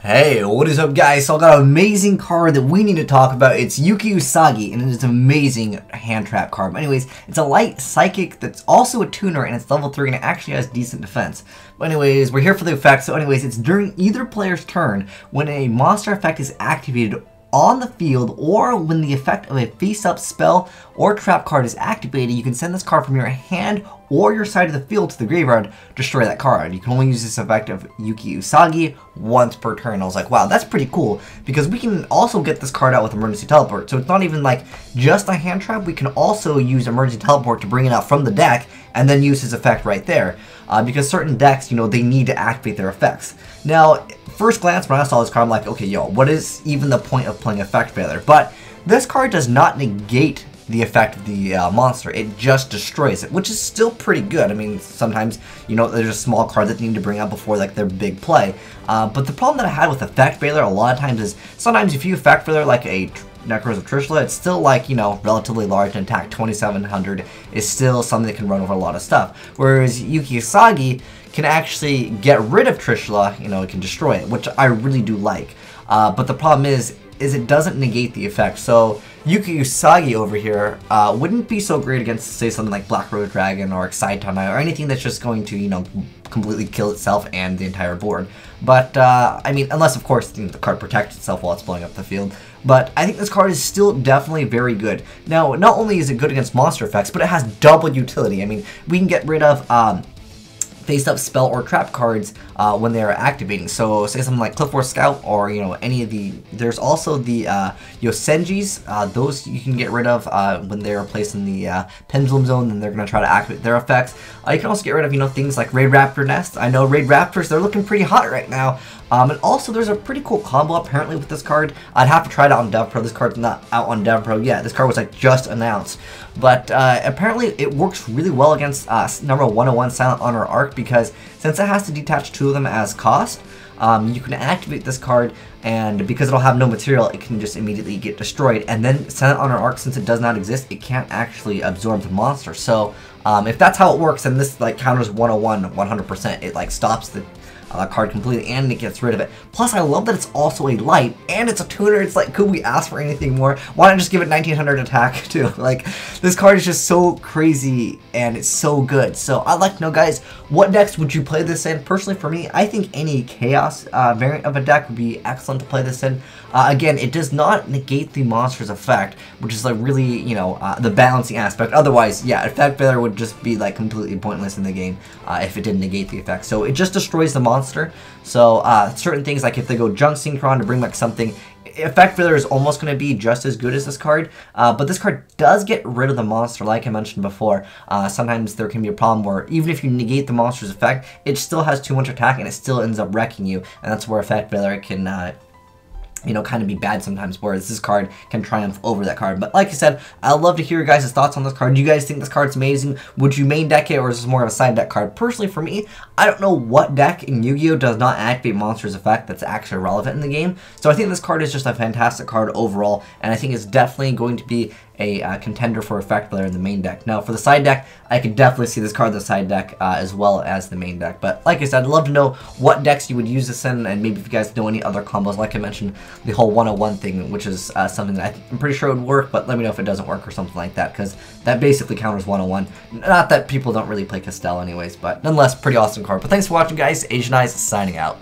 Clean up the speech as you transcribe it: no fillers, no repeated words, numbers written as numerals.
Hey, what is up guys? So I got an amazing card that we need to talk about. It's Yuki Usagi, and it's an amazing hand trap card. But anyways, it's a light psychic that's also a tuner, and it's level 3, and it actually has decent defense. But anyways, we're here for the effect. So anyways, it's during either player's turn when a monster effect is activated on the field, or when the effect of a face-up spell or trap card is activated, you can send this card from your hand or your side of the field to the graveyard, destroy that card. You can only use this effect of Yuki Usagi once per turn. I was like, wow, that's pretty cool, because we can also get this card out with Emergency Teleport. So it's not even like just a hand trap, we can also use Emergency Teleport to bring it out from the deck and then use his effect right there. Because certain decks, you know, they need to activate their effects. Now, first glance when I saw this card, I'm like, okay, yo, what is even the point of playing Effect Failure? But this card does not negate the effect of the monster, it just destroys it, which is still pretty good. I mean, sometimes, you know, there's a small card that you need to bring out before like their big play. But the problem that I had with Effect Failure a lot of times is, sometimes if you Effect Failure like a Necros of Trishula, it's still like, you know, relatively large and attack 2700 is still something that can run over a lot of stuff. Whereas Yuki Usagi can actually get rid of Trishula, you know, it can destroy it, which I really do like. But the problem is it doesn't negate the effect. So Yuki Usagi over here wouldn't be so great against, say, something like Black Road Dragon or Exciton or anything that's just going to, you know, completely kill itself and the entire board. But, I mean, unless, of course, you know, the card protects itself while it's blowing up the field. But I think this card is still definitely very good. Now, not only is it good against monster effects, but it has double utility. I mean, we can get rid of face-up spell or trap cards when they are activating. So say something like Cliff Force Scout, or, you know, any of the, there's also the Yosenjis, those you can get rid of when they're placed in the Pendulum Zone, and they're going to try to activate their effects. You can also get rid of, you know, things like Raid Raptor Nest. I know Raid Raptors, they're looking pretty hot right now. And also there's a pretty cool combo apparently with this card. I'd have to try it out on DevPro. This card's not out on DevPro yet. This card was like just announced. But apparently it works really well against number 101 Silent Honor Arc, because since it has to detach 2 of them as cost, you can activate this card, and because it'll have no material, it can just immediately get destroyed. And then Silent Honor Arc, since it does not exist, it can't actually absorb the monster. So if that's how it works, then this like counters 101 100%. It like stops the card completely, and it gets rid of it. Plus, I love that it's also a light, and it's a tuner. It's like, could we ask for anything more? Why not just give it 1900 attack, too? Like, this card is just so crazy, and it's so good. So, I'd like to know, guys, what decks would you play this in? Personally, for me, I think any Chaos variant of a deck would be excellent to play this in. Again, it does not negate the monster's effect, which is like really, you know, the balancing aspect. Otherwise, yeah, Effect Failure would just be like completely pointless in the game if it didn't negate the effect. So it just destroys the monster. So certain things, like if they go Junk Synchron to bring back something, Effect Failure is almost going to be just as good as this card, but this card does get rid of the monster, like I mentioned before. Sometimes there can be a problem where even if you negate the monster's effect, it still has too much attack and it still ends up wrecking you, and that's where Effect Failure can you know, kind of be bad sometimes, whereas this card can triumph over that card. But like I said, I'd love to hear your guys' thoughts on this card. Do you guys think this card's amazing? Would you main deck it, or is this more of a side deck card? Personally, for me, I don't know what deck in Yu-Gi-Oh! Does not activate Monster's effect that's actually relevant in the game. So I think this card is just a fantastic card overall, and I think it's definitely going to be a contender for Effect Failure in the main deck. Now, for the side deck, I could definitely see this card in the side deck as well as the main deck. But like I said, I'd love to know what decks you would use this in, and maybe if you guys know any other combos. Like I mentioned, the whole 101 thing, which is something that I'm pretty sure would work, but let me know if it doesn't work or something like that, because that basically counters 101. Not that people don't really play Castell anyways, but nonetheless, pretty awesome card. But thanks for watching, guys. Azneyes signing out.